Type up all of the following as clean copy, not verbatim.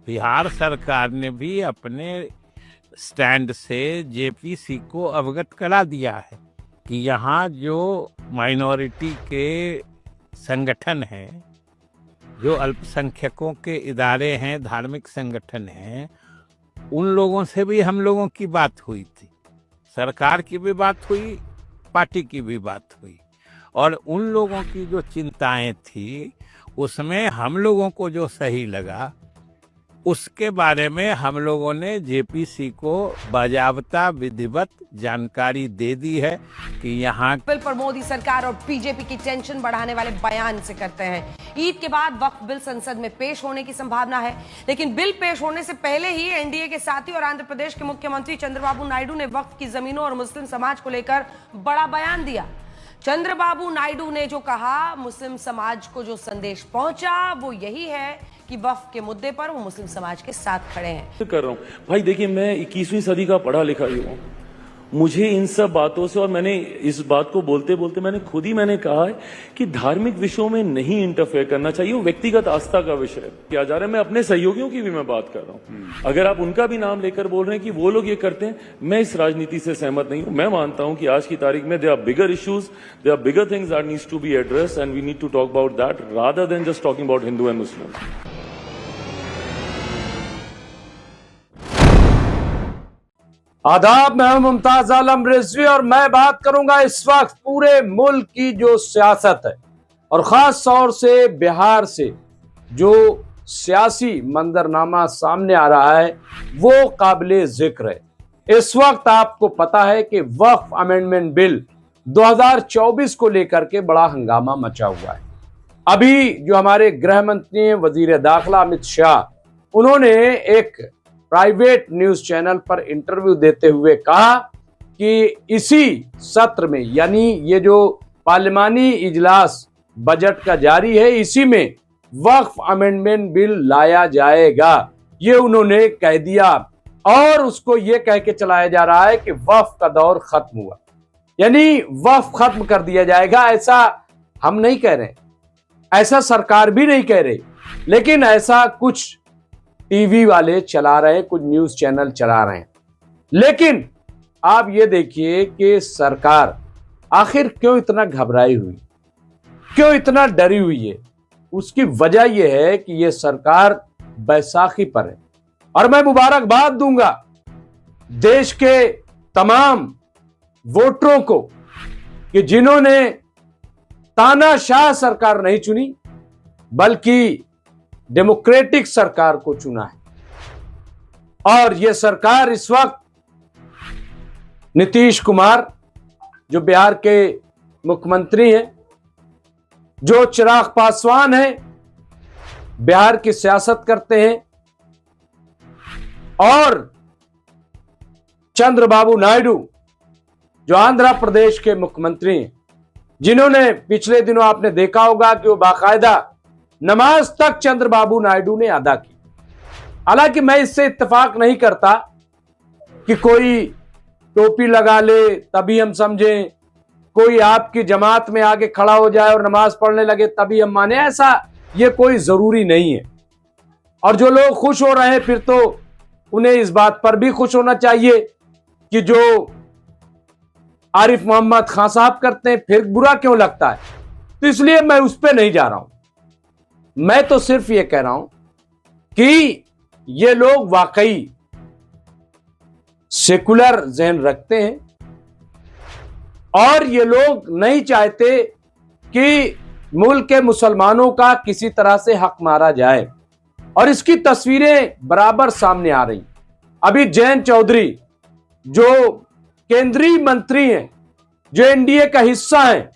बिहार सरकार ने भी अपने स्टैंड से जेपीसी को अवगत करा दिया है कि यहाँ जो माइनॉरिटी के संगठन हैं, जो अल्पसंख्यकों के इदारे हैं, धार्मिक संगठन हैं, उन लोगों से भी हम लोगों की बात हुई थी। सरकार की भी बात हुई, पार्टी की भी बात हुई, और उन लोगों की जो चिंताएं थी उसमें हम लोगों को जो सही लगा उसके बारे में हम लोगों ने जेपीसी को बाजाबता विधिवत जानकारी दे दी है कि यहाँ बिल पर मोदी सरकार और बीजेपी की टेंशन बढ़ाने वाले बयान से करते हैं। ईद के बाद वक्फ बिल संसद में पेश होने की संभावना है, लेकिन बिल पेश होने से पहले ही एनडीए के साथी और आंध्र प्रदेश के मुख्यमंत्री चंद्रबाबू नायडू ने वक्फ की जमीनों और मुस्लिम समाज को लेकर बड़ा बयान दिया। चंद्रबाबू नायडू ने जो कहा, मुस्लिम समाज को जो संदेश पहुंचा वो यही है कि वक्फ के मुद्दे पर वो मुस्लिम समाज के साथ खड़े हैं। कर रहा हूं भाई, देखिए मैं 21वीं सदी का पढ़ा लिखा ही हूं। मुझे इन सब बातों से, और मैंने इस बात को बोलते बोलते मैंने कहा है कि धार्मिक विषयों में नहीं इंटरफेयर करना चाहिए, वो व्यक्तिगत आस्था का विषय है। क्या जा रहा है, मैं अपने सहयोगियों की भी मैं बात कर रहा हूं। अगर आप उनका भी नाम लेकर बोल रहे हैं कि वो लोग ये करते हैं, मैं इस राजनीति से सहमत नहीं हूं। मैं मानता हूं कि आज की तारीख में there are bigger issues, there are bigger things that needs to be addressed and we need to talk about that rather than just talking about Hindu and Muslim. आदाब, मैं हूं मुमताज आलम रिजवी और मैं बात करूंगा इस वक्त पूरे मुल्क की जो सियासत है और खास तौर से बिहार से जो सियासी मंजरनामा सामने आ रहा है वो काबिले जिक्र है। इस वक्त आपको पता है कि वक्फ अमेंडमेंट बिल 2024 को लेकर के बड़ा हंगामा मचा हुआ है। अभी जो हमारे गृह मंत्री हैं, वजीर दाखिला अमित शाह, उन्होंने एक प्राइवेट न्यूज चैनल पर इंटरव्यू देते हुए कहा कि इसी सत्र में, यानी ये जो पार्लिमानी इजलास बजट का जारी है, इसी में वक्फ अमेंडमेंट बिल लाया जाएगा, ये उन्होंने कह दिया। और उसको ये कह के चलाया जा रहा है कि वक्फ का दौर खत्म हुआ, यानी वक्फ खत्म कर दिया जाएगा। ऐसा हम नहीं कह रहे, ऐसा सरकार भी नहीं कह रही, लेकिन ऐसा कुछ टीवी वाले चला रहे हैं, कुछ न्यूज चैनल चला रहे हैं। लेकिन आप ये देखिए कि सरकार आखिर क्यों इतना घबराई हुई, क्यों इतना डरी हुई है। उसकी वजह यह है कि यह सरकार बैसाखी पर है। और मैं मुबारकबाद दूंगा देश के तमाम वोटरों को कि जिन्होंने तानाशाह सरकार नहीं चुनी, बल्कि डेमोक्रेटिक सरकार को चुना है। और यह सरकार इस वक्त नीतीश कुमार जो बिहार के मुख्यमंत्री हैं, जो चिराग पासवान हैं, बिहार की सियासत करते हैं, और चंद्रबाबू नायडू जो आंध्र प्रदेश के मुख्यमंत्री हैं, जिन्होंने पिछले दिनों आपने देखा होगा कि वो बाकायदा नमाज तक चंद्रबाबू नायडू ने अदा की। हालांकि मैं इससे इत्तेफाक नहीं करता कि कोई टोपी लगा ले तभी हम समझें, कोई आपकी जमात में आगे खड़ा हो जाए और नमाज पढ़ने लगे तभी हम माने, ऐसा ये कोई जरूरी नहीं है। और जो लोग खुश हो रहे हैं, फिर तो उन्हें इस बात पर भी खुश होना चाहिए कि जो आरिफ मोहम्मद खान साहब करते हैं फिर बुरा क्यों लगता है। तो इसलिए मैं उस पर नहीं जा रहा हूं। मैं तो सिर्फ ये कह रहा हूं कि ये लोग वाकई सेकुलर जहन रखते हैं और ये लोग नहीं चाहते कि मुल्क के मुसलमानों का किसी तरह से हक मारा जाए। और इसकी तस्वीरें बराबर सामने आ रही। अभी जयंत चौधरी जो केंद्रीय मंत्री हैं, जो एनडीए का हिस्सा हैं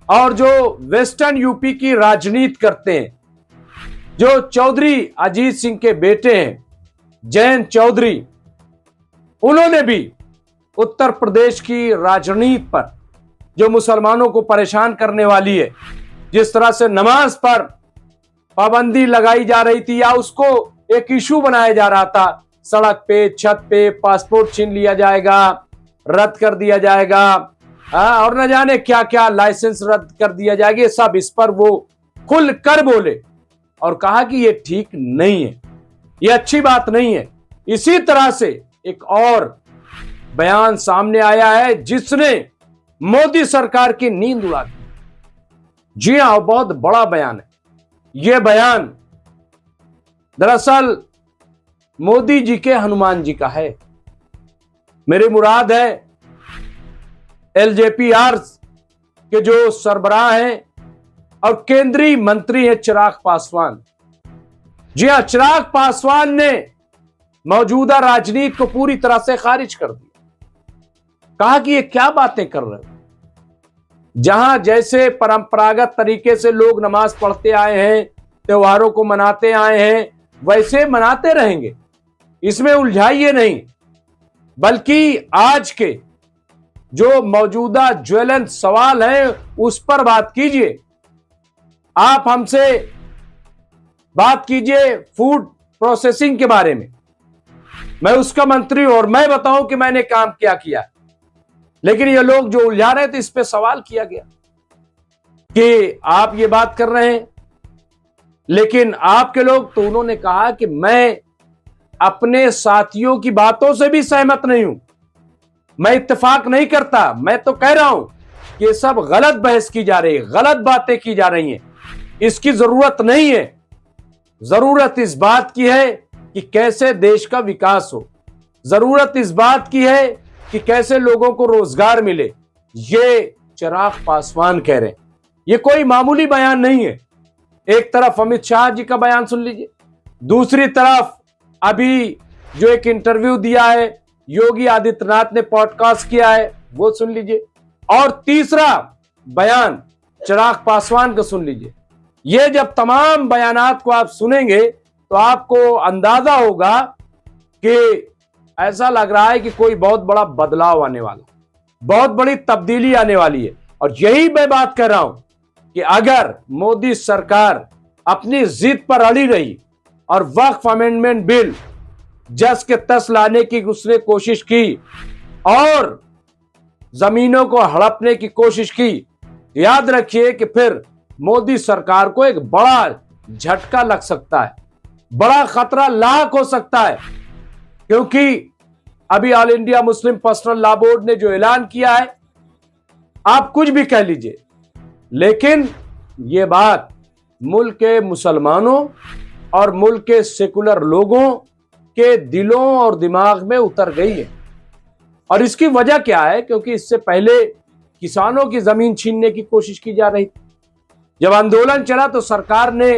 और जो वेस्टर्न यूपी की राजनीति करते हैं, जो चौधरी अजीत सिंह के बेटे हैं जयंत चौधरी, उन्होंने भी उत्तर प्रदेश की राजनीति पर जो मुसलमानों को परेशान करने वाली है, जिस तरह से नमाज पर पाबंदी लगाई जा रही थी या उसको एक इशू बनाया जा रहा था, सड़क पे, छत पे पासपोर्ट छीन लिया जाएगा, रद्द कर दिया जाएगा, और न जाने क्या क्या, लाइसेंस रद्द कर दिया जाएगा, ये सब इस पर वो खुल कर बोले और कहा कि ये ठीक नहीं है। ये अच्छी बात नहीं है। इसी तरह से एक और बयान सामने आया है जिसने मोदी सरकार की नींद उड़ा दी। जी हां, बहुत बड़ा बयान है। यह बयान दरअसल मोदी जी के हनुमान जी का है। मेरी मुराद है एलजेपीआर के जो सरबराह हैं और केंद्रीय मंत्री हैं चिराग पासवान। जी हां, चिराग पासवान ने मौजूदा राजनीति को पूरी तरह से खारिज कर दिया। कहा कि ये क्या बातें कर रहे हो, जहां जैसे परंपरागत तरीके से लोग नमाज पढ़ते आए हैं, त्योहारों को मनाते आए हैं, वैसे मनाते रहेंगे, इसमें उलझाइए नहीं, बल्कि आज के जो मौजूदा ज्वलंत सवाल है उस पर बात कीजिए। आप हमसे बात कीजिए फूड प्रोसेसिंग के बारे में। मैं उसका मंत्री हूं और मैं बताऊं कि मैंने काम क्या किया। लेकिन ये लोग जो उलझा रहे थे, इस पे सवाल किया गया कि आप ये बात कर रहे हैं, लेकिन आपके लोग, तो उन्होंने कहा कि मैं अपने साथियों की बातों से भी सहमत नहीं हूं, मैं इत्तेफाक नहीं करता। मैं तो कह रहा हूं कि ये सब गलत बहस की जा रही है, गलत बातें की जा रही हैं, इसकी जरूरत नहीं है। जरूरत इस बात की है कि कैसे देश का विकास हो, जरूरत इस बात की है कि कैसे लोगों को रोजगार मिले। ये चिराग पासवान कह रहे हैं। ये कोई मामूली बयान नहीं है। एक तरफ अमित शाह जी का बयान सुन लीजिए, दूसरी तरफ अभी जो एक इंटरव्यू दिया है योगी आदित्यनाथ ने, पॉडकास्ट किया है, वो सुन लीजिए, और तीसरा बयान चिराग पासवान का सुन लीजिए। ये जब तमाम बयानात को आप सुनेंगे तो आपको अंदाजा होगा कि ऐसा लग रहा है कि कोई बहुत बड़ा बदलाव आने वाला, बहुत बड़ी तब्दीली आने वाली है। और यही मैं बात कर रहा हूं कि अगर मोदी सरकार अपनी जिद पर अड़ी रही और वक्फ अमेंडमेंट बिल जस के तस लाने की उसने कोशिश की और जमीनों को हड़पने की कोशिश की, याद रखिए कि फिर मोदी सरकार को एक बड़ा झटका लग सकता है, बड़ा खतरा लाक हो सकता है। क्योंकि अभी all India Muslim personal law board ने जो ऐलान किया है, आप कुछ भी कह लीजिए, लेकिन यह बात मुल्क के मुसलमानों और मुल्क के सेकुलर लोगों के दिलों और दिमाग में उतर गई है। और इसकी वजह क्या है? क्योंकि इससे पहले किसानों की जमीन छीनने की कोशिश की जा रही थी। जब आंदोलन चला तो सरकार ने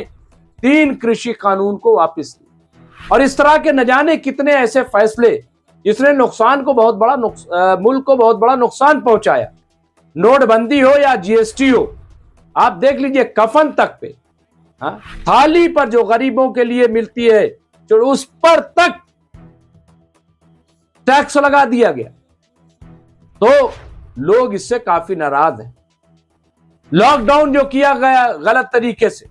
3 कृषि कानून को वापस लिया, और इस तरह के न जाने कितने ऐसे फैसले जिसने नुकसान को बहुत बड़ा मुल्क को बहुत बड़ा नुकसान पहुंचाया। नोटबंदी हो या जीएसटी हो, आप देख लीजिए, कफन तक पे, थाली पर जो गरीबों के लिए मिलती है, जो उस पर तक टैक्स लगा दिया गया। तो लोग इससे काफी नाराज हैं। लॉकडाउन जो किया गया गलत तरीके से,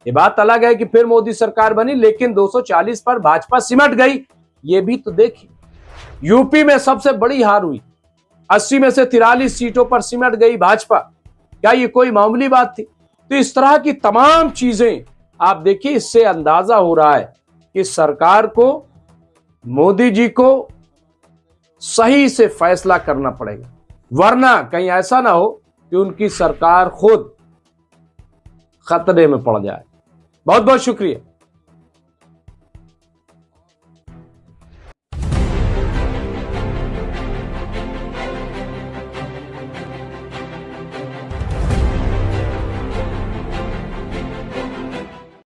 ये बात अलग है कि फिर मोदी सरकार बनी, लेकिन 240 पर भाजपा सिमट गई। ये भी तो देखिए, यूपी में सबसे बड़ी हार हुई, 80 में से 43 सीटों पर सिमट गई भाजपा। क्या ये कोई मामूली बात थी? तो इस तरह की तमाम चीजें आप देखिए, इससे अंदाजा हो रहा है कि सरकार को, मोदी जी को सही से फैसला करना पड़ेगा, वरना कहीं ऐसा ना हो कि उनकी सरकार खुद खतरे में पड़ जाए। बहुत बहुत शुक्रिया।